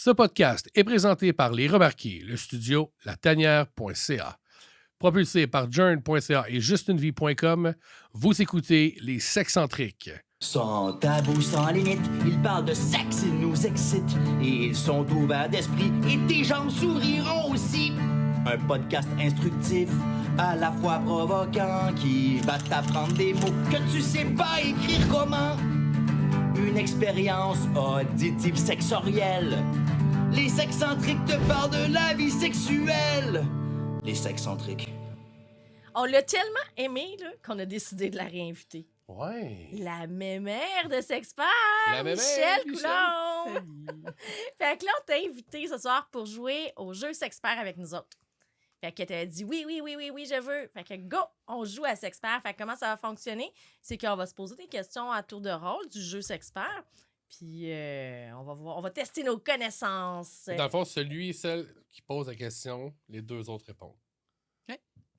Ce podcast est présenté par Les Remarqués, le studio latanière.ca. Propulsé par journ.ca et justunevie.com, vous écoutez Les Sexcentriques. Sans tabou, sans limite, ils parlent de sexe, ils nous excitent. Et ils sont ouverts d'esprit et tes jambes souriront aussi. Un podcast instructif, à la fois provoquant, qui va t'apprendre des mots que tu sais pas écrire comment. Une expérience auditive sexorielle. Les sexcentriques te parlent de la vie sexuelle. Les sexcentriques. On l'a tellement aimé là, qu'on a décidé de la réinviter. Ouais. La mémère de Sexpert, La mémère, Michel Michel. Coulombe. Fait que là, on t'a invité ce soir pour jouer au jeu Sexpert avec nous autres. Fait que t'as dit oui, je veux. Fait que go, on joue à Sexpert. Fait que comment ça va fonctionner? C'est qu'on va se poser des questions à tour de rôle du jeu Sexpert. Puis on va tester nos connaissances. Dans le fond, celui et celle qui pose la question, les deux autres répondent.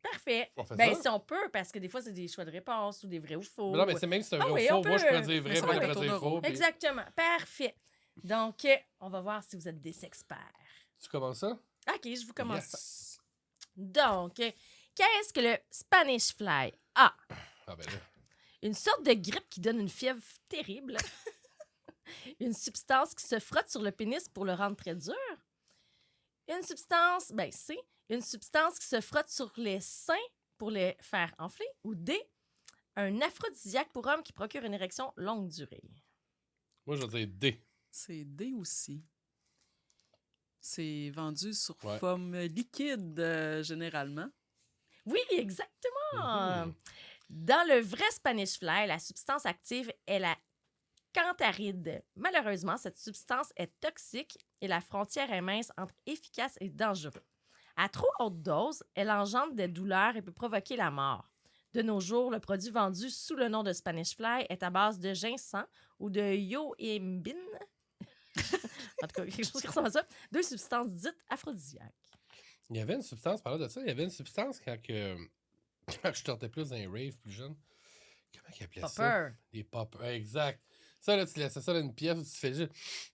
Parfait. On fait Ben, ça? si on peut, parce que des fois, c'est des choix de réponse ou des vrais ou faux. Mais non, mais c'est même si c'est un Ah vrai oui, ou on faux. Moi, je peut. peux dire vrai, Mais ça moi, va je être peux un dire tour de faux. rôle. puis- Exactement. Parfait. Donc, on va voir si vous êtes des experts. Tu commences ça? OK, je vous commence ça. Yes. Donc, qu'est-ce que le Spanish Fly? A. Ah ben là. Une sorte de grippe qui donne une fièvre terrible. Une substance qui se frotte sur le pénis pour le rendre très dur. Une substance, ben C. Une substance qui se frotte sur les seins pour les faire enfler. Ou D. Un aphrodisiaque pour homme qui procure une érection longue durée. Moi, je vais dire D. C'est D aussi. C'est vendu sur Ouais. forme liquide, généralement. Oui, exactement. Mhm. Dans le vrai Spanish Fly, la substance active est la cantharide. Malheureusement, cette substance est toxique et la frontière est mince entre efficace et dangereux. À trop haute dose, elle engendre des douleurs et peut provoquer la mort. De nos jours, le produit vendu sous le nom de Spanish Fly est à base de ginseng ou de yohimbine. En tout cas, quelque chose qui ressemble à ça. Deux substances dites aphrodisiaques. Il y avait une substance, parlant de ça, il y avait une substance quand je sortais plus dans les raves plus jeune. Comment ils appelaient ça? Popper. Des poppers, exact. Ça, là, tu laissais ça dans une pièce où tu fais juste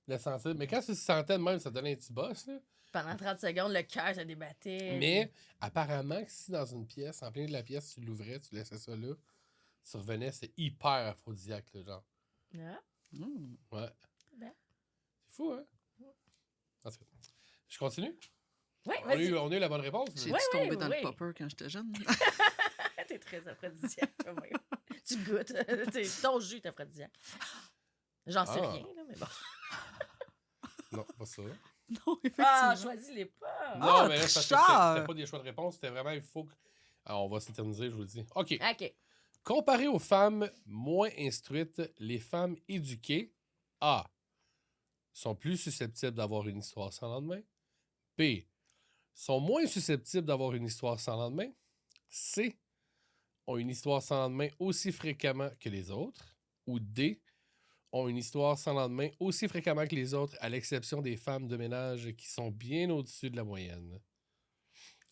le sentir. Mais quand tu le sentais de même, ça donnait un petit boss, là. Pendant 30 secondes, le cœur se débattait. Mais apparemment que si dans une pièce, en plein de la pièce, tu l'ouvrais, tu laissais ça là, tu revenais, c'est hyper aphrodisiaque, le genre. Ah. Mm. Ouais. Ben. C'est fou, hein? En tout cas, je continue? Oui, On a, vas-y. eu la bonne réponse? J'ai là? dû Ouais, tomber dans ouais. le popper quand j'étais jeune. T'es très aphrodisiaque. quand même. Tu goûtes. Ton jus est aphrodisiaque. J'en sais Ah. rien, là, mais bon. Non, pas ça. Non, Ah, effectivement. choisis-les pas. Non, Ah, mais là, c'est parce que tricheur! c'était pas des choix de réponse, c'était vraiment, il faut que... Alors, on va s'éterniser, je vous le dis. OK. OK. Comparé aux femmes moins instruites, les femmes éduquées, A, sont plus susceptibles d'avoir une histoire sans lendemain. B, sont moins susceptibles d'avoir une histoire sans lendemain. C, ont une histoire sans lendemain aussi fréquemment que les autres. Ou D, ont une histoire sans lendemain aussi fréquemment que les autres, à l'exception des femmes de ménage qui sont bien au-dessus de la moyenne.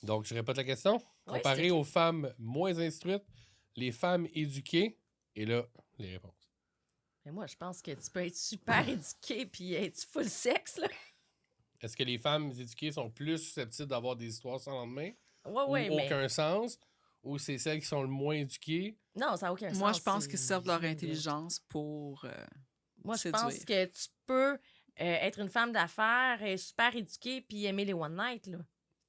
Donc, je répète la question. Ouais, Comparé c'est- aux femmes moins instruites, les femmes éduquées, et là, les réponses. Mais moi, je pense que tu peux être super éduqué puis être full sexe, là. Est-ce que les femmes éduquées sont plus susceptibles d'avoir des histoires sans lendemain Ouais, ou ouais, mais... aucun sens? Ou c'est celles qui sont le moins éduquées? Non, ça n'a aucun sens. Moi, je pense c'est- qu'ils servent de leur intelligence pour... Moi, je séduire. pense que tu peux être une femme d'affaires, super éduquée puis aimer les one night, là.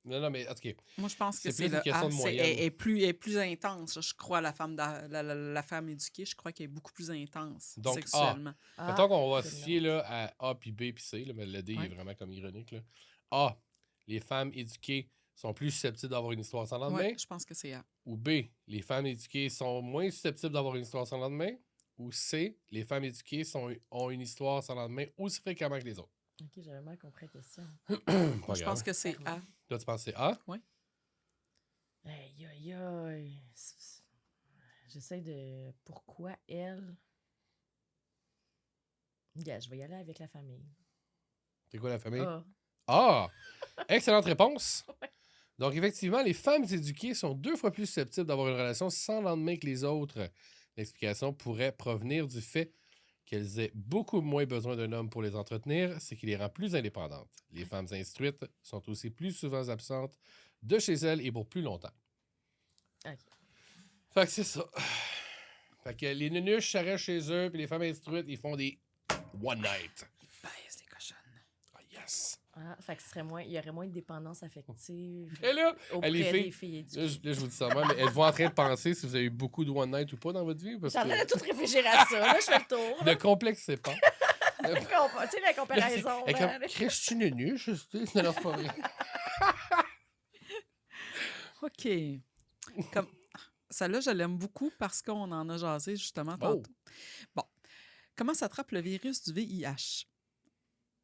Non, mais OK. Moi, je pense que C'est c'est plus une le question A. de C'est- moyenne. elle est plus intense. Je crois, la femme éduquée, je crois qu'elle est beaucoup plus intense Donc, sexuellement. Ah, Mettons qu'on va c'est se fier là, à A puis B puis C, là, mais le D il Ouais. est vraiment comme ironique. Là. A, les femmes éduquées sont plus susceptibles d'avoir une histoire sans lendemain. Ouais, je pense que c'est A. Ou B, les femmes éduquées sont moins susceptibles d'avoir une histoire sans lendemain. Ou C, les femmes éduquées ont une histoire sans lendemain aussi fréquemment que les autres. OK, j'avais mal compris la question. Pas Je grave. pense que c'est A. Toi, tu penses que c'est A? Aïe, aïe, aïe. J'essaie de... Pourquoi elle? Yeah, je vais y aller avec la famille. C'est quoi la famille? Ah. Ah! Excellente réponse! Donc, effectivement, les femmes éduquées sont 2 fois plus susceptibles d'avoir une relation sans lendemain que les autres. L'explication pourrait provenir du fait qu'elles aient beaucoup moins besoin d'un homme pour les entretenir, c'est qui les rend plus indépendantes. Les femmes instruites sont aussi plus souvent absentes de chez elles et pour plus longtemps. OK. Fait que c'est ça. Fait que les nunuches s'arrêtent chez eux, puis les femmes instruites, ils font des one night. Baisse les cochonnes. Ah, yes! Ah, fait que il y aurait moins de dépendance affective Et là, auprès les filles, des filles éduquées. là, je vous dis ça même, mais êtes-vous en train de penser si vous avez eu beaucoup de one night ou pas dans votre vie? Parce J'en ai que tout réfléchir à ça. Là, je fais le tour. ne complexez pas. Tu sais, la comparaison. Elle est là, comme, Chris, tu nunuche, je sais. Non, c'est pas vrai. OK. Comme... Celle-là, je l'aime beaucoup parce qu'on en a jasé justement Oh. tantôt. Bon. Comment s'attrape le virus du VIH?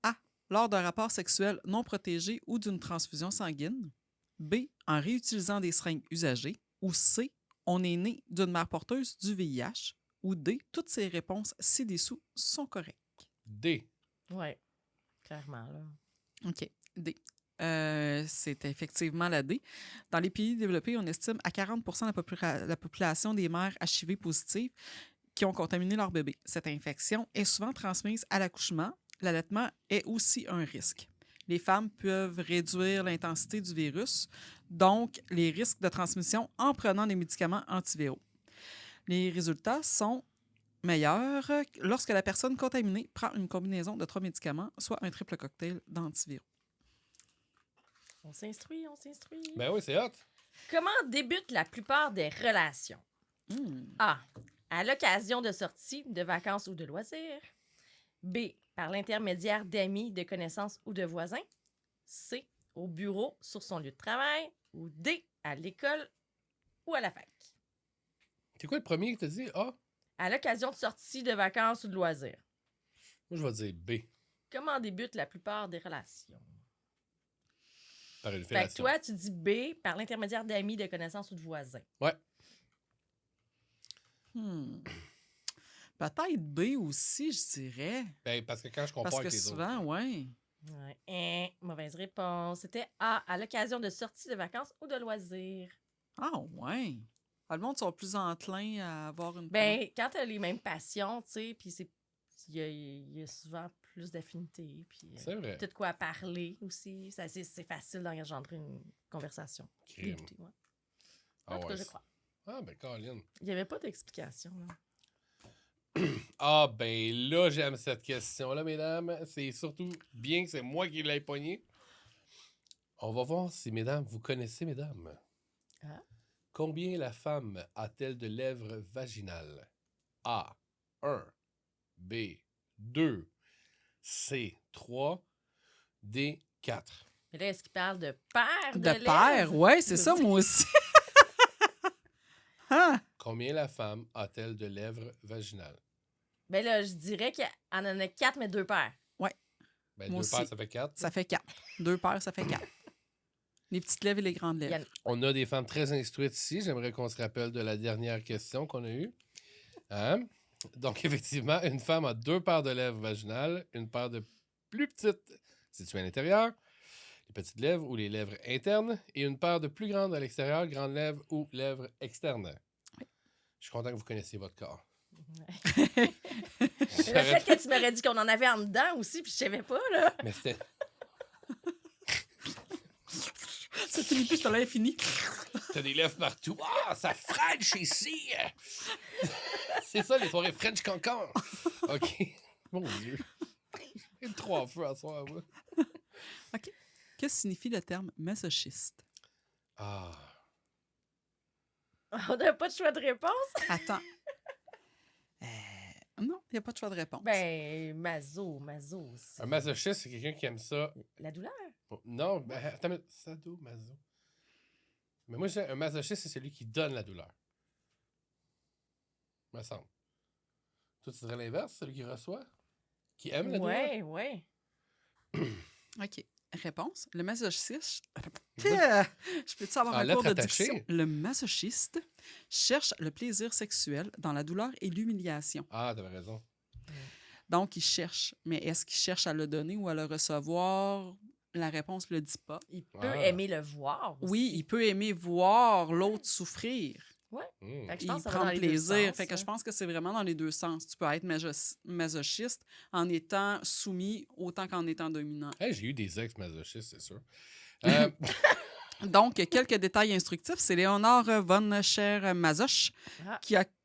A. Lors d'un rapport sexuel non protégé ou d'une transfusion sanguine. B. En réutilisant des seringues usagées. Ou C. On est né d'une mère porteuse du VIH. Ou D. Toutes ces réponses ci-dessous sont correctes. D. Oui, clairement. Là. OK. D. C'est effectivement la D. Dans les pays développés, on estime à 40 la population des mères HIV positives qui ont contaminé leur bébé. Cette infection est souvent transmise à l'accouchement. L'allaitement est aussi un risque. Les femmes peuvent réduire l'intensité du virus, donc les risques de transmission en prenant des médicaments antiviraux. Les résultats sont meilleurs lorsque la personne contaminée prend une combinaison de 3 médicaments, soit un triple cocktail d'antiviraux. On s'instruit, on s'instruit. Ben oui, c'est hot. Comment débutent la plupart des relations? A. À l'occasion de sorties, de vacances ou de loisirs. B. Par l'intermédiaire d'amis, de connaissances ou de voisins. C. Au bureau, sur son lieu de travail. Ou D. À l'école ou à la fac. C'est quoi le premier que tu as dit? A? À l'occasion de sorties, de vacances ou de loisirs. Moi, je vais dire B. Comment débutent la plupart des relations? Par une Fait que fellation. toi, tu dis B, par l'intermédiaire d'amis, de connaissances ou de voisins. Ouais. Peut-être B aussi, je dirais. Ben, parce que quand je compare Parce que avec les souvent, autres. oui. Ouais. Mauvaise réponse. C'était A, à l'occasion de sorties, de vacances ou de loisirs. Ah, ouais. Ah, le monde sont plus enclins à avoir une... Ben, quand tu as les mêmes passions, tu sais, puis il y a souvent plus d'affinités, puis C'est vrai. peut-être quoi à parler aussi. C'est facile d'engendrer une conversation. Crime. D'écouter, ouais. Ah En tout cas, ouais. je crois. Ah, ben, Colin. Il n'y avait pas d'explication, là. Ah, ben là, j'aime cette question-là, mesdames. C'est surtout bien que c'est moi qui l'ai pognée. On va voir si, mesdames, vous connaissez, mesdames. Ah. Combien la femme a-t-elle de lèvres vaginales? A. 1. B. 2. C. 3. D. 4. Mais là, est-ce qu'il parle de paire de De lèvres? père, oui, c'est ça, moi aussi. Ah! Combien la femme a-t-elle de lèvres vaginales? Ben là, je dirais qu'il en a 4, mais 2 paires. Ben, Moi 2 paires, aussi. ça fait 4. Ça fait 4. 2 paires, ça fait 4. Les petites lèvres et les grandes lèvres. On a des femmes très instruites ici. J'aimerais qu'on se rappelle de la dernière question qu'on a eue. Hein? Donc, effectivement, une femme a 2 paires de lèvres vaginales, une paire de plus petites situées à l'intérieur, les petites lèvres ou les lèvres internes, et une paire de plus grandes à l'extérieur, grandes lèvres ou lèvres externes. Je suis content que vous connaissiez votre corps. Le fait que tu m'aurais dit qu'on en avait en dedans aussi, puis je savais pas, là. Mais c'était... Ça finit plus, ça l'air fini. T'as des lèvres partout. Ah, ça French ici! C'est ça, les soirées French Cancan. OK. Mon Dieu. J'ai 3 feux à soir, moi. OK. Qu'est-ce que signifie le terme masochiste? Ah. On n'a pas de choix de réponse. Attends. Non, il n'y a pas de choix de réponse. Ben, maso. Un masochiste, c'est quelqu'un qui aime ça. La douleur. Non, ben, attends, mais sado, maso. Mais moi, je dis, un masochiste, c'est celui qui donne la douleur. Me semble. Toi, tu dirais l'inverse, celui qui reçoit? Qui aime la douleur? Ouais. OK. Réponse. Le masochiste... Je peux-tu avoir un cours de diction? Le masochiste cherche le plaisir sexuel dans la douleur et l'humiliation. Ah, t'avais raison. Donc, il cherche. Mais est-ce qu'il cherche à le donner ou à le recevoir? La réponse ne le dit pas. Il peut aimer le voir aussi. Oui, il peut aimer voir l'autre souffrir. Ouais. Hmm. Fait que je Il pense que ça va prend dans les deux plaisir. sens, Fait que hein. je pense que c'est vraiment dans les deux sens. Tu peux être masochiste en étant soumis autant qu'en étant dominant. Hey, j'ai eu des ex-masochistes, c'est sûr. Euh, Donc, quelques détails instructifs. C'est Léonard von Scher-Masoch Ah.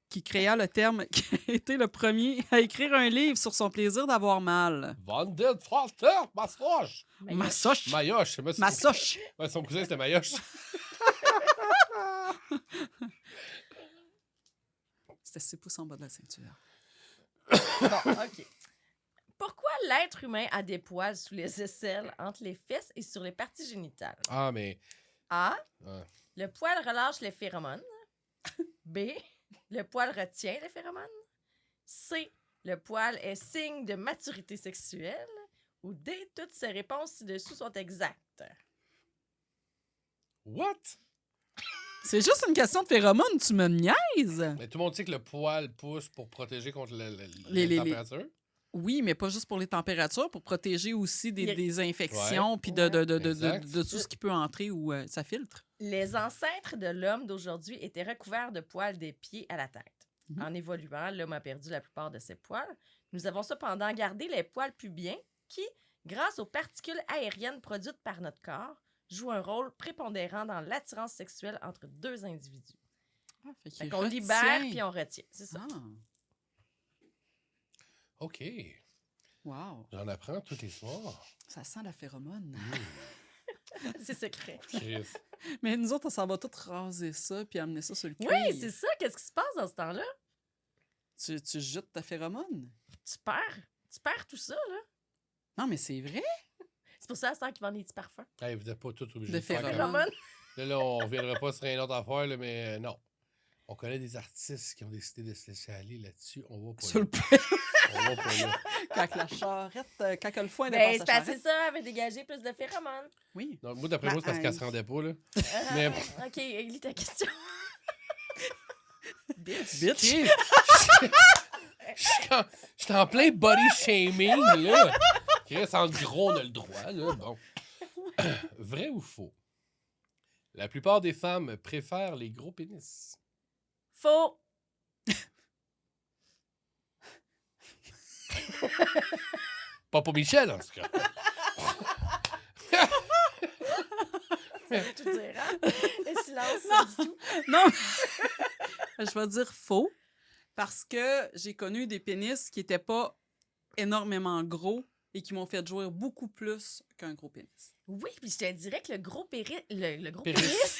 qui créa le terme, qui a été le premier à écrire un livre sur son plaisir d'avoir mal. Van der Vater, Massoche. Masoch! Mayoche. Masoch! Ouais, son cousin, c'était Mayoche. C'était 6 pouces en bas de la ceinture. Bon, OK. Pourquoi l'être humain a des poils sous les aisselles, entre les fesses et sur les parties génitales? Ah, mais. A. Ouais. Le poil relâche les phéromones. B. Le poil retient les phéromones. C. Le poil est signe de maturité sexuelle. Ou D. Toutes ces réponses ci-dessous sont exactes. What? C'est juste une question de phéromones, tu me niaises? Mais tout le monde sait que le poil pousse pour protéger contre Les- la température. Oui, mais pas juste pour les températures, pour protéger aussi Il y a- des infections, puis de Exact. tout ce qui peut entrer ou ça filtre. Les ancêtres de l'homme d'aujourd'hui étaient recouverts de poils des pieds à la tête. Mhm. En évoluant, l'homme a perdu la plupart de ses poils. Nous avons cependant gardé les poils pubiens qui, grâce aux particules aériennes produites par notre corps, jouent un rôle prépondérant dans l'attirance sexuelle entre deux individus. Fait qu'on libère puis on retient, c'est ça. Ah, OK. wow. J'en apprends tous les soirs. Ça sent la phéromone. C'est secret. Chris. Mais nous autres, on s'en va tout raser ça puis amener ça sur le cuir. Oui, c'est ça. Qu'est-ce qui se passe dans ce temps-là? Tu jettes ta phéromone? Tu perds tout ça, là. Non, mais c'est vrai. C'est pour ça, à ce temps qu'ils vendent des petits parfums. Hey, vous n'êtes pas tous obligés De de faire comme- phéromones. Phéromones. Là, on ne reviendra pas sur une autre affaire, là, mais non. On connaît des artistes qui ont décidé de se laisser aller là-dessus. On va pas Sur là. le poil. On va pas là. Quand la charrette, quand le foin Ben, dépasse c'est la parce que charrette. ça avait dégagé plus de phéromones. Oui. Non, moi, d'après moi, c'est parce qu'elle se rendait pas, là. Mais- OK, lis ta question. Bitch. Bitch. Chris, je suis en plein body shaming, là. Chris, en gros, on a le droit, là. Bon. Vrai ou faux? La plupart des femmes préfèrent les gros pénis. Faux. Pas pour Michel, en tout cas. Ça veut tout dire, hein? Le silence, ça dit tout. Non. Je vais dire faux parce que j'ai connu des pénis qui n'étaient pas énormément gros et qui m'ont fait jouir beaucoup plus qu'un gros pénis. Oui, puis je te dirais que le gros pénis... Le gros Pénis. pénis...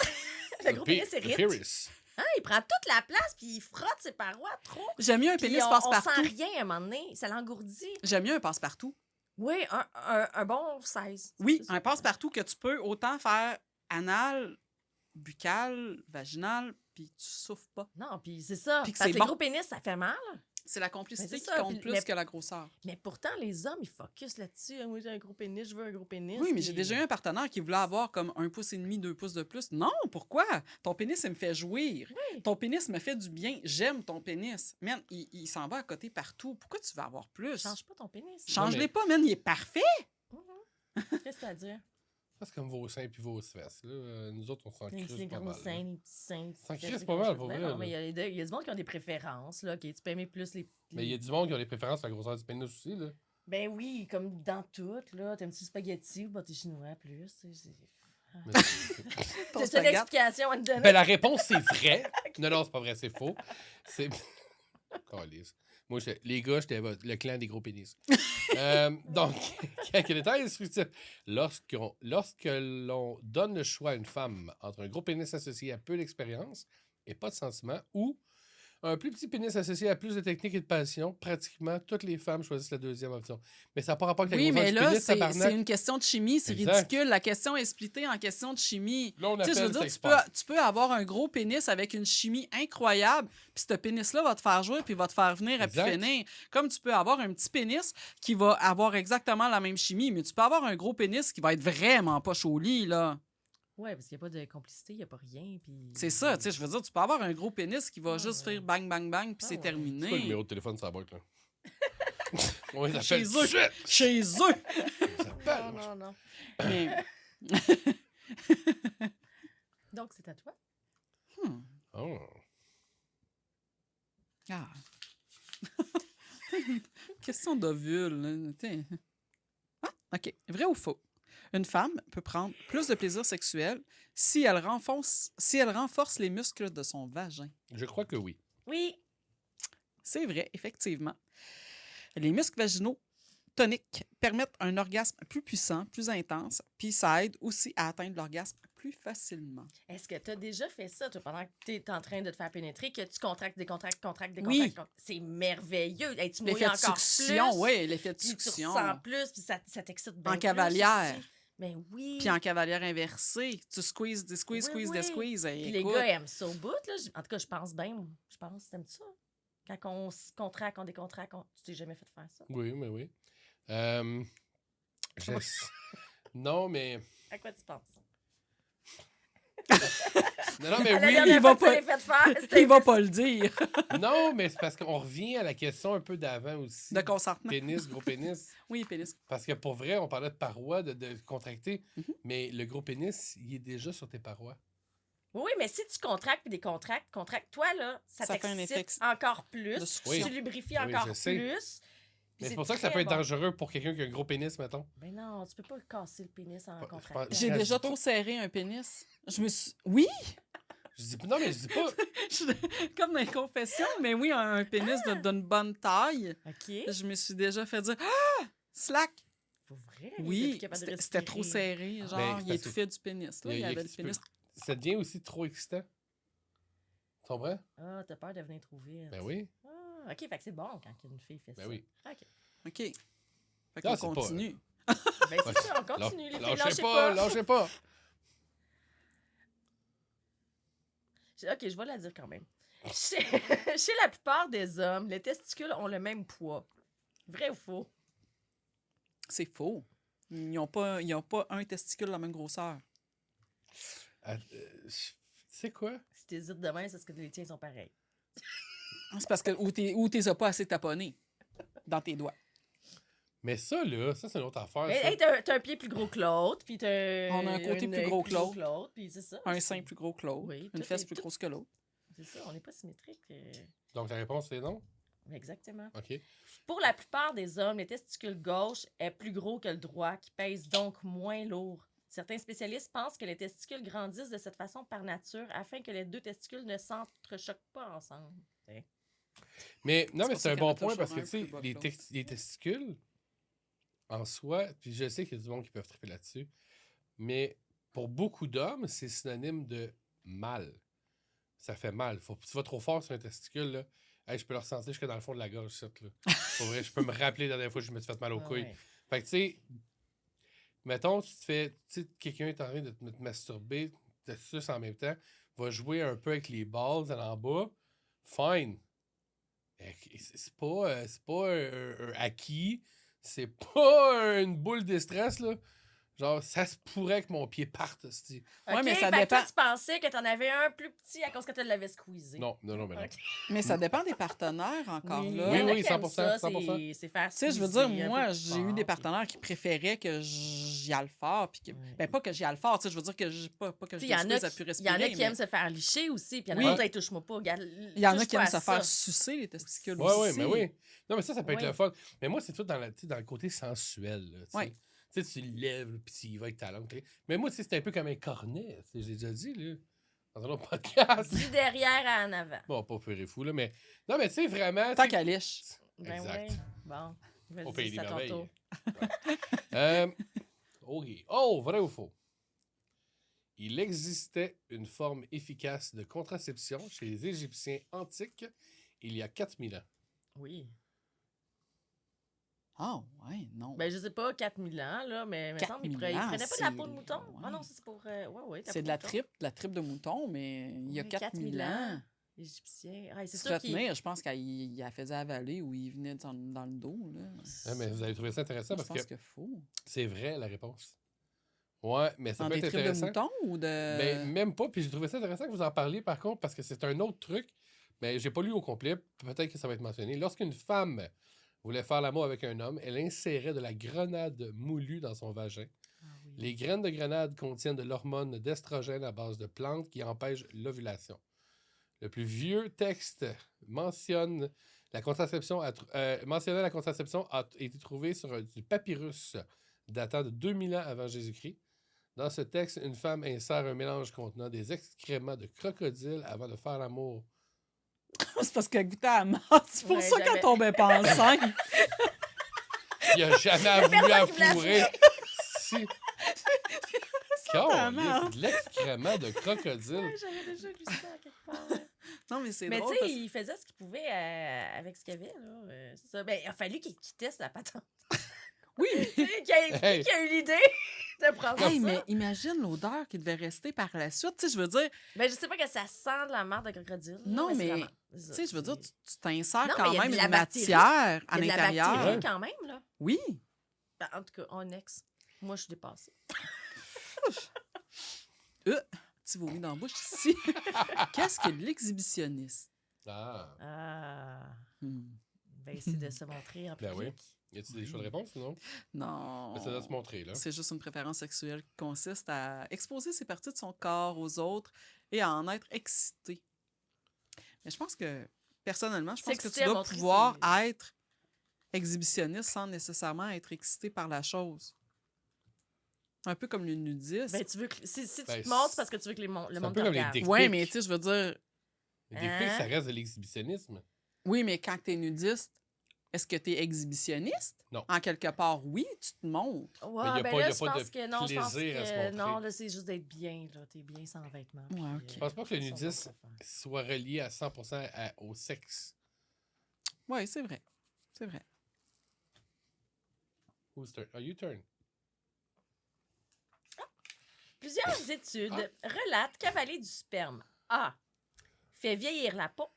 le gros pénis Le hérite. Péris. Hein, il prend toute la place, puis il frotte ses parois trop. J'aime mieux un Puis pénis on passe-partout. sent rien à un moment donné. Ça l'engourdit. J'aime mieux un passe-partout. Oui, un bon 16. Oui, C'est ça. un passe-partout que tu peux autant faire anal, buccal, vaginal, puis tu souffres pas. Non, puis c'est ça. Puis que Parce c'est que les bon. gros pénis, ça fait mal. C'est la complicité Mais c'est qui ça, compte puis- plus mais- que la grosseur. Mais pourtant, les hommes, ils focusent là-dessus. Ah, moi, j'ai un gros pénis, je veux un gros pénis. Oui, mais puis- j'ai déjà eu un partenaire qui voulait avoir comme 1,5 pouce, 2 pouces de plus. Non, pourquoi? Ton pénis, il me fait jouir. Oui. Ton pénis me fait du bien. J'aime ton pénis. Man, il s'en va à côté partout. Pourquoi tu veux avoir plus? Change pas ton pénis. Change-les mais- pas, man. Il est parfait. Qu'est-ce que t'as à dire? C'est comme vos seins puis vos fesses. Là. Nous autres, on s'en Les crisse pas gros mal. seins, là. les petits seins. les S'en petites crisse fesses, pas les mal, grosses- pour Ben vrai, non, mais là. il y a du monde qui ont des préférences. Là. OK, tu peux aimer plus les... Mais il y a du monde qui ont des préférences sur la grosseur du pénis aussi. Là. Ben oui, comme dans tout, là. T'aimes-tu spaghetti ou pâté chinois plus? Mais Ton C'est ça spaghette. l'explication à te donner. Ben, la réponse, c'est vrai. Non, non, c'est pas vrai, c'est faux. C'est. Calisse. Moi, les gars, j'étais le clan des gros pénis. Donc, quelques détails instructifs. Lorsque l'on donne le choix à une femme entre un gros pénis associé à peu d'expérience et pas de sentiment ou un plus petit pénis associé à plus de technique et de passion, pratiquement toutes les femmes choisissent la deuxième option. Mais ça n'a pas rapport avec la Oui, grosseur mais du là, pénis, c'est tabarnak. une question de chimie. C'est Exact. ridicule. La question est splittée en question de chimie. Là, on Tu sais, je veux appelle dire, sexpert. tu peux avoir un gros pénis avec une chimie incroyable, puis ce pénis-là va te faire jouer, puis va te faire venir à plus Exact. finir. Comme tu peux avoir un petit pénis qui va avoir exactement la même chimie, mais tu peux avoir un gros pénis qui va être vraiment pas chaud au lit, là. Ouais, parce qu'il n'y a pas de complicité, il n'y a pas rien. Puis... C'est ça, tu sais, je veux dire, tu peux avoir un gros pénis qui va Ah juste ouais. faire bang, bang, bang, puis Ah c'est ouais. terminé. C'est quoi le numéro de téléphone sur la boîte, là? On les Chez appelle tout de eux. suite. Chez eux! On les appelle. Non, non, non. Mais- Donc, c'est à toi. Hmm. Oh. Ah. Question d'ovule. Là. Tiens. Ah, OK. Vrai ou faux? Une femme peut prendre plus de plaisir sexuel si elle renforce les muscles de son vagin. Je crois que oui. Oui. C'est vrai, effectivement. Les muscles vaginaux toniques permettent un orgasme plus puissant, plus intense, puis ça aide aussi à atteindre l'orgasme plus facilement. Est-ce que tu as déjà fait ça, toi, pendant que tu es en train de te faire pénétrer, que tu contractes, décontractes? Oui. C'est merveilleux. Hey, tu L'effet mouilles de encore succion, plus. oui, l'effet de Puis tu succion. ressens plus, puis ça t'excite bien En plus cavalière. aussi. Mais oui. Puis en cavalière inversée, tu squeezes, des squeeze, Oui, squeeze, oui. des squeeze. Puis les gars aiment ça au bout, là. En tout cas, je pense bien. Je pense, t'aimes ça? Quand on se contracte, on décontracte, tu t'es jamais fait faire ça? Oui, mais oui. Non, mais... À quoi tu penses? Non, mais À la oui. dernière il fois va que tu pas- l'as fait faire, c'était Il va pas le dire. Non, mais c'est parce qu'on revient à la question un peu d'avant aussi. De consentement. Pénis, gros pénis. Oui, pénis. Parce que pour vrai, on parlait de parois, de contracter, Mhm. mais le gros pénis, il est déjà sur tes parois. Oui, mais si tu contractes puis décontractes, contracte-toi, là, ça Ça fait un t'excite effet encore plus. de succion. Tu lubrifies Oui, encore je sais. plus. Mais c'est pour ça que ça peut être dangereux pour quelqu'un qui a un gros pénis, mettons. Ben non, tu peux pas casser le pénis en Je contractant. pense- J'ai Je déjà dis pas- trop serré un pénis. Je me suis... Oui! Non, mais je dis pas. Comme dans les confessions, mais oui, un pénis d'une bonne taille. OK. Je me suis déjà fait dire « Ah! Slack! Pour vrai? » Oui, c'était trop serré. Genre, Ben, il parce étouffait du pénis. Là. Il y avait le pénis. Ça devient aussi trop excitant. Tu comprends? Ah, t'as peur de venir trop vite. Ben oui. Ah, OK, fait que c'est bon quand une fille fait Ben ça. oui. OK. OK. Fait Non, qu'on c'est pas- continue. Ben c'est ça, on continue, les filles, lâchez pas. Lâchez pas. OK, je vais la dire quand même. Chez la plupart des hommes, les testicules ont le même poids. Vrai ou faux? C'est faux. Ils n'ont pas un testicule de la même grosseur. C'est quoi? Si t'hésites demain, c'est parce que les tiens sont pareils. C'est parce que ou t'es pas assez taponné dans tes doigts. Mais ça, là, ça, c'est une autre affaire. Mais ça. hey, t'as un pied plus gros que l'autre, puis t'as On a un côté plus œil gros que l'autre. puis c'est ça. Un sein plus gros que l'autre. Oui, Une tout fesse est- plus tout- grosse que l'autre. C'est ça, on n'est pas symétrique. Donc, la réponse, c'est non? Exactement. OK. Pour la plupart des hommes, le testicule gauche est plus gros que le droit, qui pèse donc moins lourd. Certains spécialistes pensent que les testicules grandissent de cette façon par nature afin que les deux testicules ne s'entrechoquent pas ensemble. Mais non, C'est mais pour c'est ça un que bon la point touche parce en que, un tu sais, plus bas que les, l'autre. les testicules, en soi, puis je sais qu'il y a du monde qui peuvent triper là-dessus, mais pour beaucoup d'hommes, c'est synonyme de mal. Ça fait mal. Tu vas trop fort sur un testicule, là. Hey, je peux le ressentir jusque dans le fond de la gorge, ça, là. Pour vrai, je peux me rappeler la dernière fois que je me suis fait mal aux Ah couilles. ouais. Fait que, tu sais, mettons, tu sais, quelqu'un est en train de te masturber, te suce en même temps, va jouer un peu avec les balles en bas, fine. C'est pas un acquis, c'est pas une boule de stress, là. Genre, ça se pourrait que mon pied parte, c'ti. Ouais, OK, mais ça fait que dépend. toi, tu pensais que t'en avais un plus petit à cause que tu l'avais squeezé. Non, mais non. OK. Mais ça dépend des partenaires encore Oui, là. Oui, il y en a oui, qui aiment 100%, ça, 100%. c'est faire Tu sais, je veux squeezer dire, un moi, peu j'ai eu fort, des puis- partenaires qui préféraient que j'y aille fort. Puis que... Ouais. Ben, pas que j'y aille fort, tu sais, je veux dire que pas que Tu je sais, il y en a squeeze à qui- pu il y respirer. en a qui mais aiment se faire licher aussi, puis il y en a Oui. d'autres, hey, touche-moi pas. Regarde, il y en a qui touche-toi aiment à se faire ça. sucer les testicules Ouais, aussi. mais oui. Non, mais ça peut être Ouais. le fun. Mais moi, c'est tout dans le côté sensuel, là, tu sais. Ouais. Tu sais, tu le lèves, puis tu y vas avec ta langue. Mais moi, tu sais, c'est un peu comme un cornet. Tu sais, j'ai déjà dit, là, dans un autre podcast. Du derrière à en avant. Bon, pas purée fou, là, mais... Non, mais tu sais, vraiment... Tant tu sais- qu'elle liche. Ben Exact. ouais. Bon, vas-y, Au pays des c'est à ton merveilles. tour. OK. Oh, vrai ou faux? Il existait une forme efficace de contraception chez les Égyptiens antiques il y a 4000 ans. Oui. Ah, ouais, non. Ben, je sais pas, 4000 ans, là, mais il me semble qu'ils 4000 ans, prenaient pas de la c'est- peau de mouton. ouais. Ah non, c'est pour. Ouais, C'est de la tripe de mouton, mais il y a Oui, 4000 ans. Égyptien. Ah, c'est Se sûr qu'il. retenir, je pense qu'il a fait avaler ou il venait dans le dos. Là. Ah, mais vous avez trouvé ça intéressant Je parce pense que que faux. c'est vrai, la réponse. Ouais, mais ça Dans peut des être tripes de intéressant. mouton ou de... Ben, même pas. Puis j'ai trouvé ça intéressant que vous en parliez, par contre, parce que c'est un autre truc. Mais j'ai pas lu au complet. Peut-être que ça va être mentionné. Lorsqu'une femme voulait faire l'amour avec un homme, elle insérait de la grenade moulue dans son vagin. Ah oui. Les graines de grenade contiennent de l'hormone d'estrogène à base de plantes qui empêchent l'ovulation. Le plus vieux texte mentionnant la contraception a été trouvé sur du papyrus datant de 2000 ans avant Jésus-Christ. Dans ce texte, une femme insère un mélange contenant des excréments de crocodile avant de faire l'amour. C'est parce qu'elle goûtait à la mort. C'est pour Ouais, ça qu'elle j'avais- tombait pas enceinte. Il a jamais voulu personne qui me l'a affourer. Si. ta Oh, mère. de l'excrément de crocodile. J'avais déjà lu ça quelque part. Non, mais c'est Mais drôle. tu sais, parce- il faisait ce qu'il pouvait avec ce qu'il avait. Là. C'est ça. Ben, il a fallu qu'il teste la patente. Oui, mais... Tu sais, qui a eu l'idée de prendre Hey, ça? mais imagine l'odeur qui devait rester par la suite. Tu sais, je veux dire, Ben, je sais pas que ça sent de la marde de crocodile. Non, c'est mais, vraiment- tu sais, je veux dire, tu t'insères Non, quand mais il y a même de une la bactérie. matière à Il y a de la l'intérieur. bactérie Ouais. quand même, là. Oui. Ben, en tout cas, on ex. Moi, je suis dépassée. Petit vomi dans la bouche ici. Qu'est-ce que l'exhibitionniste? Ah. Ah. Hmm. Ben, c'est de se montrer en Ben public. Y a-t-il des choix de réponse ou non? Non. Mais ça doit se montrer, là. C'est juste une préférence sexuelle qui consiste à exposer ses parties de son corps aux autres et à en être excité. Mais je pense que, personnellement, je pense que tu S'exciter à dois montrer pouvoir ses- être exhibitionniste sans nécessairement être excité par la chose. Un peu comme le nudisme. Ben, tu veux que... Si tu Ben, te montres, c'est parce que tu veux que le monde un te peu comme les regarde. dick Oui, pics. mais tu sais, je veux dire, Les dick pics, Hein? ça reste de l'exhibitionnisme. oui, mais quand tu es nudiste, est-ce que tu es exhibitionniste? Non. En quelque part, oui, tu te montres. Ouais, Mais y a ben pas- là, y a je pas de pense que non, je pense plaisir à se que montrer. non, là, c'est juste d'être bien, là. T'es bien sans vêtements. Ouais, puis, ok. Je pense pas que le ça, on va nudisme pas faire. soit relié à 100% au sexe. Oui, c'est vrai. C'est vrai. Whose turn? Oh, you turn. Plusieurs études relatent qu'avaler du sperme A fait vieillir la peau,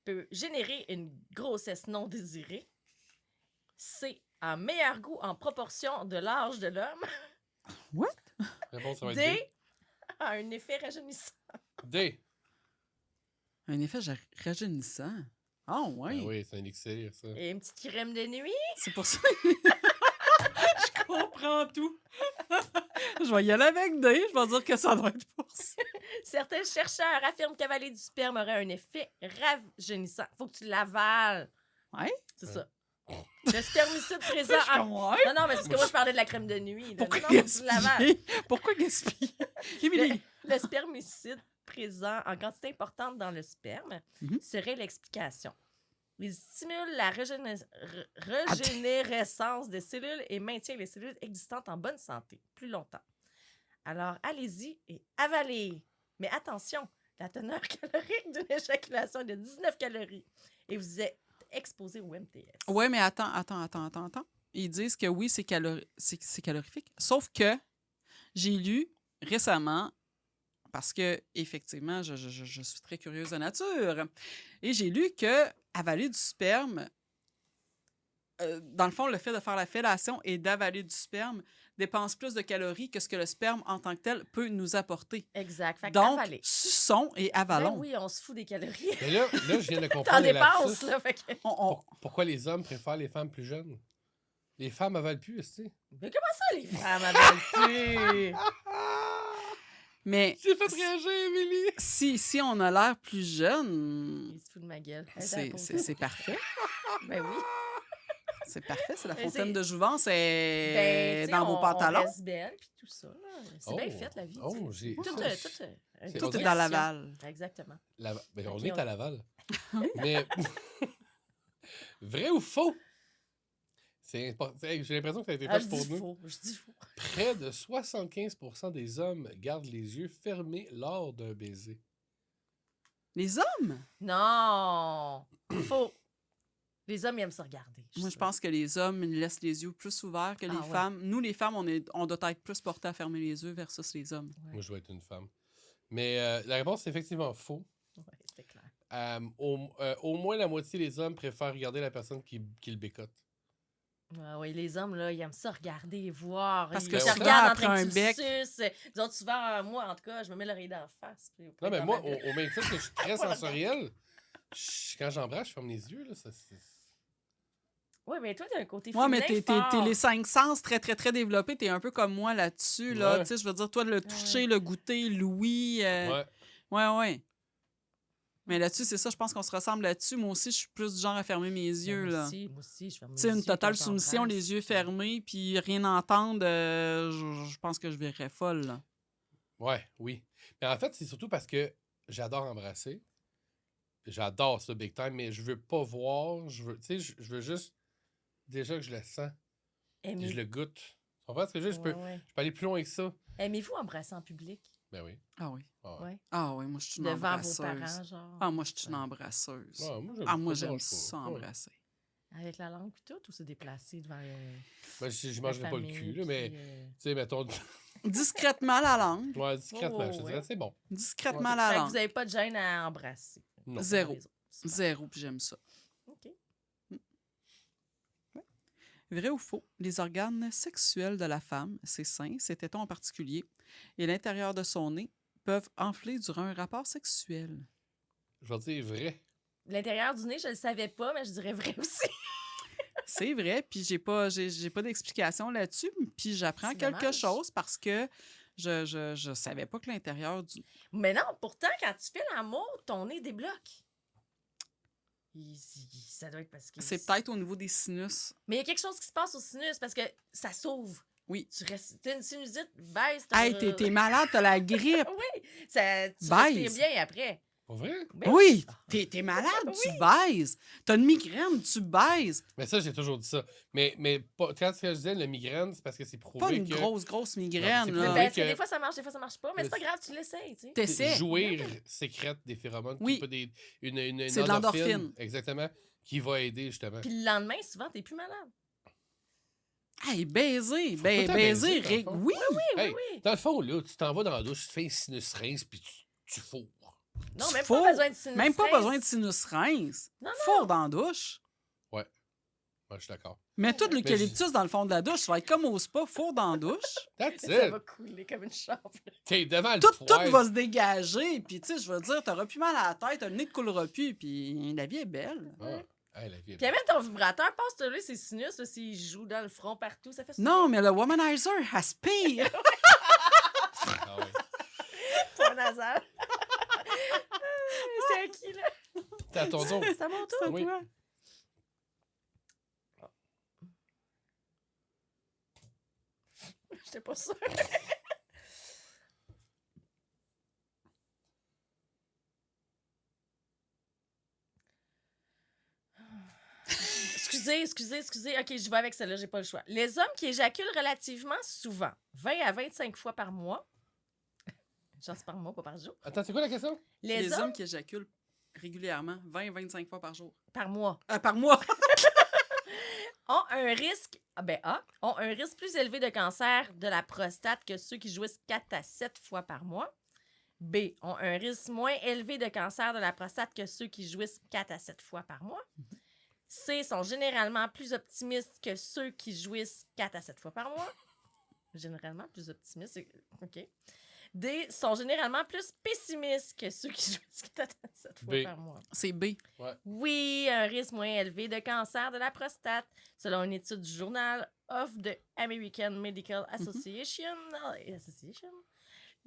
peut générer une grossesse non désirée, C a meilleur goût en proportion de l'âge de l'homme, Réponse, ça va être D a un effet rajeunissant. D. D. Un effet rajeunissant. Ah, ouais. Ah oui, c'est un élixir, ça. Et une petite crème de nuit. C'est pour ça. Je comprends tout. Je vais y aller avec D. Je vais dire que ça doit être pour ça. Certains chercheurs affirment qu'avaler du sperme aurait un effet rajeunissant. Faut que tu l'avales. Ouais. C'est ça. Le spermicide présent Je suis en... comme, ouais. Non, non, mais c'est parce que moi, je parlais de la crème de nuit. là. Pourquoi Non, non, faut que tu l'avales. gaspiller? Pourquoi gaspiller? Émilie. Le spermicide présent en quantité importante dans le sperme Mhm. serait l'explication. Il stimule la régénérescence des cellules et maintient les cellules existantes en bonne santé plus longtemps. Alors, allez-y et avalez. Mais attention, la teneur calorique d'une éjaculation est de 19 calories et vous êtes exposé au MTS. Ouais, mais attends. Ils disent que oui, c'est calorifique. Sauf que j'ai lu récemment, parce que effectivement, je suis très curieuse de nature, et j'ai lu que avaler du sperme, dans le fond, le fait de faire la fellation et d'avaler du sperme dépense plus de calories que ce que le sperme en tant que tel peut nous apporter. Exact. Fait Donc, qu'avalez. suçons et Ben avalons. oui, on se fout des calories. Mais là, je viens de T'en comprendre le dépenses, lapsus. là. Fait que... Pourquoi les hommes préfèrent les femmes plus jeunes? Les femmes avalent plus, tu sais. Mais comment ça, les femmes avalent plus? Mais J'ai fait réagir, Émilie! si on a l'air plus jeune, Il se fout de ma gueule. c'est parfait. Ben oui. C'est parfait, c'est la Mais fontaine c'est- de jouvence est Ben, tu sais, dans vos on pantalons. reste belle, puis tout ça. là. C'est Oh. bien fait, la vie. Oh, tu sais. j'ai- Tout, ça, tout, c'est- Tout on est dirait dans que l'aval. Exactement. Ben, on Ok, est on- à Laval. Mais vrai ou faux? J'ai l'impression que ça a été Ah, fait je pour dis nous. faux. Je dis faux. Près de 75% des hommes gardent les yeux fermés lors d'un baiser. Les hommes? Non! Faux. Les hommes, ils aiment se regarder. Moi, je pense que les hommes ils laissent les yeux plus ouverts que les Ah, ouais. femmes. Nous, les femmes, on doit être plus portés à fermer les yeux versus les hommes. Moi, je dois être une femme. Mais la réponse, c'est effectivement faux. Ouais, c'était clair. Au moins la moitié des hommes préfèrent regarder la personne qui le bécote. Oui, les hommes, là, ils aiment ça regarder, voir. Parce Ils que te souvent, regardent en après train un de bec- sucer. Ils ont souvent, moi, en tout cas, je me mets l'oreille d'en face. Puis Non, mais dans moi, ma gueule. au même titre que je suis très Voilà. sensoriel, quand j'embrasse, je ferme les yeux. Là, Oui, mais toi, t'as un côté Ouais, féminin mais t'es fort. les 5 sens très, très, très développés. T'es un peu comme moi là-dessus. Là. Ouais. Tu sais, je veux dire, toi, le toucher, le goûter, l'ouïe. Ouais. Ouais. Mais là-dessus, c'est ça, je pense qu'on se ressemble là-dessus. Moi aussi, je suis plus du genre à fermer mes yeux, là. Moi aussi, je ferme mes Tu sais, une yeux totale quand soumission, j'embrasse. les yeux fermés, puis rien entendre, je pense que je virerais folle, là. Ouais, oui. Mais en fait, c'est surtout parce que j'adore embrasser. J'adore ça, big time, mais je veux pas voir. Tu sais, je veux juste. Déjà que je le sens, puis je le goûte. Tu comprends ce que je veux dire? Ouais. Je peux aller plus loin que ça. Aimez-vous embrasser en public? Ben oui. Ah oui. Ah ouais. Ouais. Ah oui, moi, je suis une Devant vos embrasseuse. parents, genre? Ah, moi, je suis une embrasseuse. Ouais, moi, Ah, moi, ça, j'aime mange pas. ça, Ouais. embrasser. Avec la langue pis tout, ou se déplacer devant Ben, je la mangerai pas le famille, cul, là, mais, puis, tu sais, mettons. Discrètement la langue. Ouais, discrètement, je te ouais. dirais, c'est bon. Discrètement Ouais. la Fait que langue. vous n'avez pas de gêne à embrasser. Non. Zéro. Les autres. Super. Zéro, puis j'aime ça. OK. Vrai ou faux, les organes sexuels de la femme, ses seins, ses tétons en particulier, et l'intérieur de son nez, peuvent enfler durant un rapport sexuel. Je vais dire vrai. L'intérieur du nez, je le savais pas, mais je dirais vrai aussi. C'est vrai, puis j'ai pas d'explication là-dessus, puis j'apprends C'est quelque dommage. chose parce que je savais pas que l'intérieur du... Mais non, pourtant, quand tu fais l'amour, ton nez débloque. Ça doit être parce que... C'est peut-être au niveau des sinus. Mais il y a quelque chose qui se passe au sinus parce que ça s'ouvre. Oui. Tu restes... T'as une sinusite, baisse. Hey, t'es malade, t'as la grippe. Oui, ça, tu Baise. respires bien après. Pas vrai? Ben Oui, t'es malade, Oui. tu baises. T'as une migraine, tu baises. Mais ça, j'ai toujours dit ça. Mais pas, quand je disais le migraine, c'est parce que c'est prouvé Pas une que grosse Non, migraine, c'est là. pas Ben, que- des fois, ça marche, des fois, ça marche pas. Mais c'est pas grave, tu l'essayes, tu sais. T'essaies. jouir sécrète des phéromones. Oui. Qui peut une C'est de l'endorphine. Exactement. Qui va aider, justement. Puis le lendemain, souvent, t'es plus malade. Hey, baiser, Faut tout le temps baiser, baiser, dans le Rick. fond. Oui. Hey, oui. Dans le fond, là, tu t'en vas dans la douche, tu te fais une sinus rince, puis tu fourres. Non, Tu même fourres. pas besoin de sinus Même pas rince. besoin de sinus rince. Non, Fourre dans la douche. Ouais, je suis d'accord. Mets tout l'eucalyptus dans le fond de la douche. Ça va être comme au spa, fourre dans la douche. That's Ça it. va couler comme une chambre. T'es devant le Tout poêle. va se dégager. Puis, tu sais, je veux dire, t'auras plus mal à la tête, le nez ne coulera plus. Puis, la vie est belle. Ah, hey, la vie est Puis même ton vibrateur, passe-le ses sinus, là, s'il joue dans le front partout, ça fait ça. Non, mais le womanizer aspire. Ah ouais. Point nasal. C'est à qui, là? T'es à ton tour. C'est à mon tour? C'est Oui. toi. J'étais pas sûre. Excusez. OK, je vais avec celle-là, j'ai pas le choix. Les hommes qui éjaculent relativement souvent, 20 à 25 fois par mois. Genre, c'est par mois, pas par jour. Attends, c'est quoi la question? Les, Les hommes hommes qui éjaculent régulièrement, 20-25 fois par jour. par mois Par mois. ont un risque ont un risque plus élevé de cancer de la prostate que ceux qui jouissent 4 à 7 fois par mois. B, ont un risque moins élevé de cancer de la prostate que ceux qui jouissent 4 à 7 fois par mois. C, sont généralement plus optimistes que ceux qui jouissent 4 à 7 fois par mois. Généralement plus optimistes, OK. D, sont généralement plus pessimistes que ceux qui jouissent 4 à 7 fois B. par mois. C'est B. Oui, un risque moins élevé de cancer de la prostate, selon une étude du journal of the American Medical Association.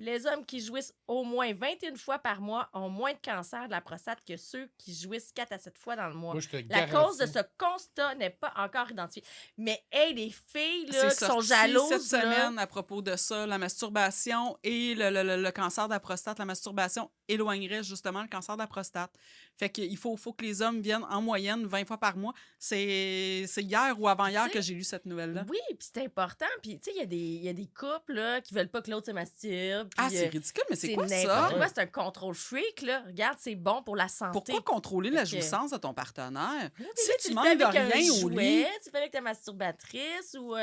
Les hommes qui jouissent au moins 21 fois par mois ont moins de cancer de la prostate que ceux qui jouissent 4 à 7 fois dans le mois. Moi, je te La garantis. cause de ce constat n'est pas encore identifiée. Mais, hey, les filles là, C'est qui sont sorti jalouses, cette là, semaine à propos de ça, la masturbation et le cancer de la prostate. La masturbation éloignerait justement le cancer de la prostate. Fait qu'il faut que les hommes viennent en moyenne 20 fois par mois. C'est hier ou avant-hier Tu sais, que j'ai lu cette nouvelle-là. oui, puis c'est important. Puis, tu sais, il y a des couples là, qui veulent pas que l'autre se masturbe. Ah, puis, c'est ridicule, mais c'est quoi n'importe ça? quoi, c'est un contrôle freak, là. Regarde, c'est bon pour la santé. Pourquoi contrôler la Fait que- jouissance de ton partenaire? Là, Si là, tu le manques fais de avec un rien au lit... jouet, tu le fais avec ta masturbatrice ou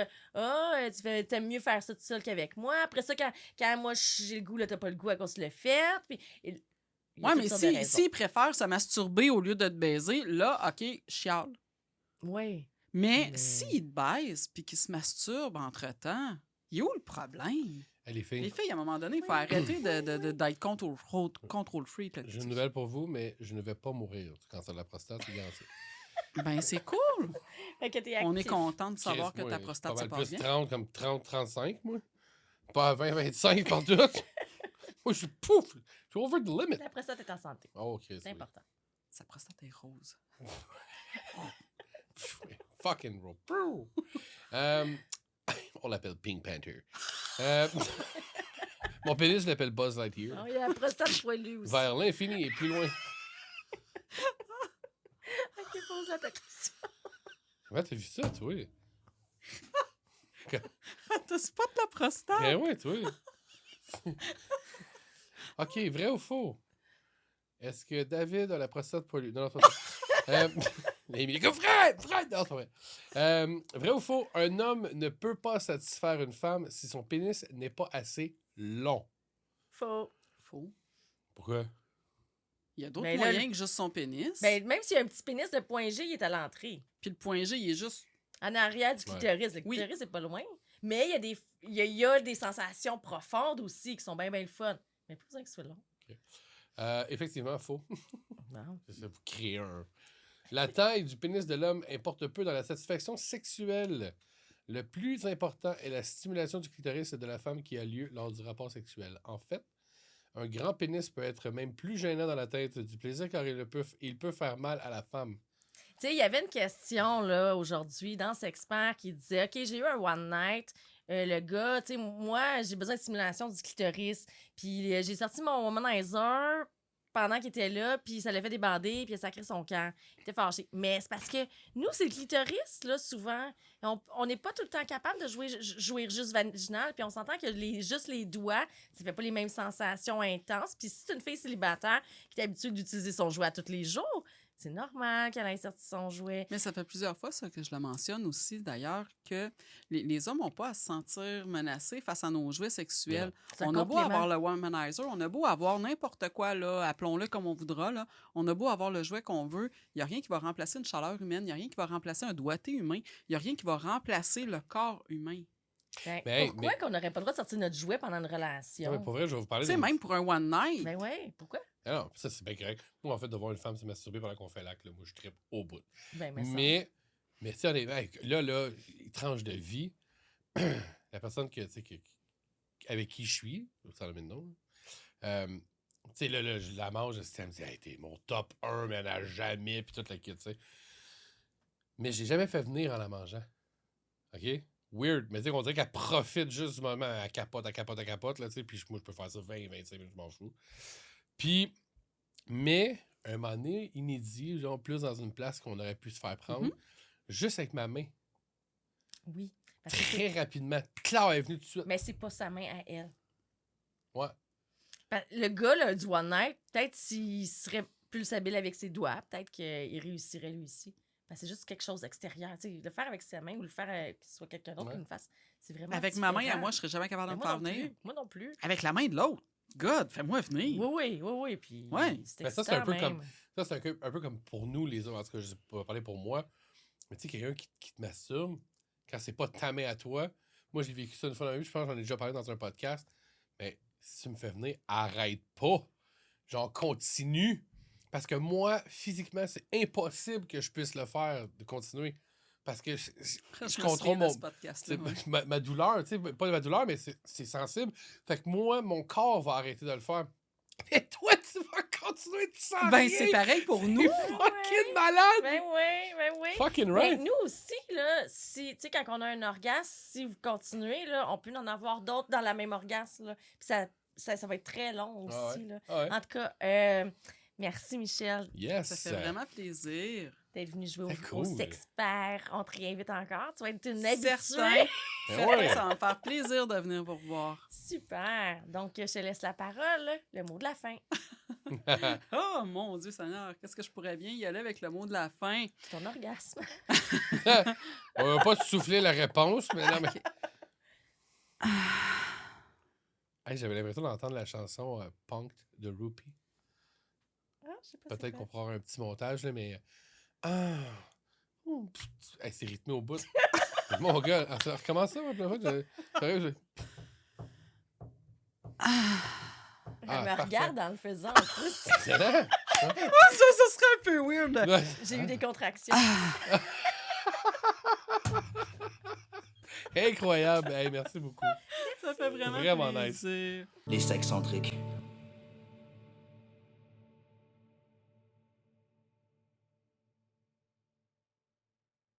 t'aimes mieux faire ça tout seul qu'avec moi. Après ça, quand moi j'ai le goût, là, t'as pas le goût à cause tu le fait. Puis, il y a Ouais, toutes mais sortes de raisons. s'ils préfèrent se masturber au lieu de te baiser, là, OK, chiale. Oui. Mais Mais- s'ils te baisent puis qu'ils se masturbent entre-temps, il est où le problème? Les filles, Les filles, à un moment donné, il faut arrêter d'être control freak. Là, j'ai une nouvelle pour vous, mais je ne vais pas mourir du cancer de la prostate. C'est garanti. Ben, c'est cool. Fait que t'es On est actif. content de savoir Chris, que moi, ta prostate pas se mal passe plus bien. 30, comme 30-35, moi. Pas à 20-25 par tout. Moi, je suis pouf! Je suis over the limit. Après ça, t'es en santé. Oh, OK. C'est important. Sa prostate est rose. Fucking rope. On l'appelle Pink Panther. Mon pénis, je l'appelle Buzz Lightyear. Oh, il y a la prostate poilue aussi. Vers l'infini et plus loin. Ok, pose la question. Comment t'as vu ça, toi? T'as spot la prostate? Ben ouais, toi. OK, vrai ou faux? Est-ce que David a la prostate poilue? Non, c'est pas ça. Émilie, Fred! Non, c'est pas vrai. Vrai ou faux? Un homme ne peut pas satisfaire une femme si son pénis n'est pas assez long. Faux. Faux. Pourquoi? Il y a d'autres Ben là, moyens que juste son pénis. Ben, même s'il y a un petit pénis, le point G, il est à l'entrée. Puis le point G, il est juste... En arrière du Ouais. clitoris. Le clitoris, c'est pas loin. Mais il y a des sensations profondes aussi qui sont bien, bien le fun. Mais pas besoin que ce soit long. Effectivement, faux. Non. C'est ça, vous créez un. La taille du pénis de l'homme importe peu dans la satisfaction sexuelle. Le plus important est la stimulation du clitoris de la femme qui a lieu lors du rapport sexuel. En fait, un grand pénis peut être même plus gênant dans la tête du plaisir car il peut faire mal à la femme. Tu sais, il y avait une question là aujourd'hui dans Sexpert qui disait OK, j'ai eu un one night. Le gars, tu sais, moi, j'ai besoin de stimulation du clitoris. Puis j'ai sorti mon womanizer pendant qu'il était là, puis ça l'a fait débander, puis il a sacré son camp. Il était fâché. Mais c'est parce que nous, c'est le clitoris, là, souvent. On n'est pas tout le temps capable de jouer juste vaginal, puis on s'entend que juste les doigts, ça fait pas les mêmes sensations intenses. Puis si c'est une fille célibataire qui est habituée d'utiliser son jouet à tous les jours, c'est normal qu'elle ait sorti son jouet. Mais ça fait plusieurs fois ça que je le mentionne aussi, d'ailleurs, que les hommes n'ont pas à se sentir menacés face à nos jouets sexuels. C'est un On a beau compliment. avoir le womanizer, on a beau avoir n'importe quoi, là, appelons-le comme on voudra, là, on a beau avoir le jouet qu'on veut, il n'y a rien qui va remplacer une chaleur humaine, il n'y a rien qui va remplacer un doigté humain, il n'y a rien qui va remplacer le corps humain. Ben, Mais- pourquoi mais- qu'on n'aurait pas le droit de sortir notre jouet pendant une relation? Non, mais pour vrai, je vais vous Tu parler sais, de. même pour un one night. Ben ouais, pourquoi? Ah non, ça, c'est bien correct. Moi, en fait, de voir une femme se masturber pendant qu'on fait l'acte, là, moi, je trippe au bout. Ben, mais ça. Mais tu sais, honnêtement, là, tranche de vie, la personne que, tu sais, avec qui je suis, sans le même nom, tu sais, là, je la mange, elle me dit, hey, t'es mon top 1, mais elle n'a jamais, puis toute la kit, tu sais. Mais j'ai jamais fait venir en la mangeant. OK? Weird. Mais tu sais, on dirait qu'elle profite juste du moment, elle capote, là, tu sais, puis moi, je peux faire ça 20, 25 minutes, je m'en fous. Puis, mais, un moment donné, inédit, genre, plus dans une place qu'on aurait pu se faire prendre, juste avec ma main, Oui. Parce que très rapidement. Claire est venue tout de suite. Mais c'est pas sa main à elle. Ouais. Le gars là, du One Night, peut-être s'il serait plus habile avec ses doigts, peut-être qu'il réussirait lui aussi. Parce que c'est juste quelque chose d'extérieur. Tu sais, le faire avec sa main ou le faire que ce soit quelqu'un d'autre qui le fasse, c'est vraiment Avec ma main, à différent. moi, je serais jamais capable de Mais me moi faire non venir. plus. Moi non plus. Avec la main de l'autre. God, fais-moi venir. Oui. Puis Ouais. c'est Ben, ça, c'est un peu excitant comme. même. Ça, c'est un peu comme pour nous, les hommes. En tout cas, je vais pas parler pour moi. Mais tu sais, quelqu'un qui te masturbe, quand c'est pas ta main à toi. Moi, j'ai vécu ça une fois dans ma vie. Je pense que j'en ai déjà parlé dans un podcast. Mais si tu me fais venir, arrête pas. Genre, continue. Parce que moi, physiquement, c'est impossible que je puisse le faire, de continuer. Parce que je Je me contrôle souviens de mon. ce podcast-là, C'est ouais. ma douleur, tu sais, pas ma douleur, mais c'est sensible. Fait que moi, mon corps va arrêter de le faire. Et toi, tu vas continuer de s'en Ben, c'est pareil pour nous. fucking malade! Ben oui. Fucking Mais right! nous aussi, là, si, tu sais, quand on a un orgasme, si vous continuez, là, on peut en avoir d'autres dans la même orgasme. Là. Puis ça va être très long aussi. Ah ouais. Là. Ah ouais. En tout cas, merci, Michel, Yes! Ça fait vraiment plaisir. d'être venu jouer C'est au cool. Sexpert. On te réinvite encore. Tu vas être une Certain. habituée. Ben Certain, ouais. ça va me faire plaisir de venir vous revoir. Super. Donc, je te laisse la parole. Le mot de la fin. Oh, mon Dieu Seigneur, qu'est-ce que je pourrais bien y aller avec le mot de la fin? Ton orgasme. On va pas te souffler la réponse, mais non, mais. Hey, j'avais l'impression d'entendre la chanson Punked de Rupee. Ah, je sais pas c'est Peut-être quoi. qu'on pourra avoir un petit montage, là, mais. Ah! Oh, pff, hey, c'est rythmé au bout. Mon gars, recommence ça, moi, sérieux, Elle me parfait. regarde en le faisant en plus. excellent! Ça serait un peu weird. Ouais. J'ai eu des contractions. Incroyable! Hey, merci beaucoup. Ça fait vraiment Vraiment plaisir. Les sexcentriques.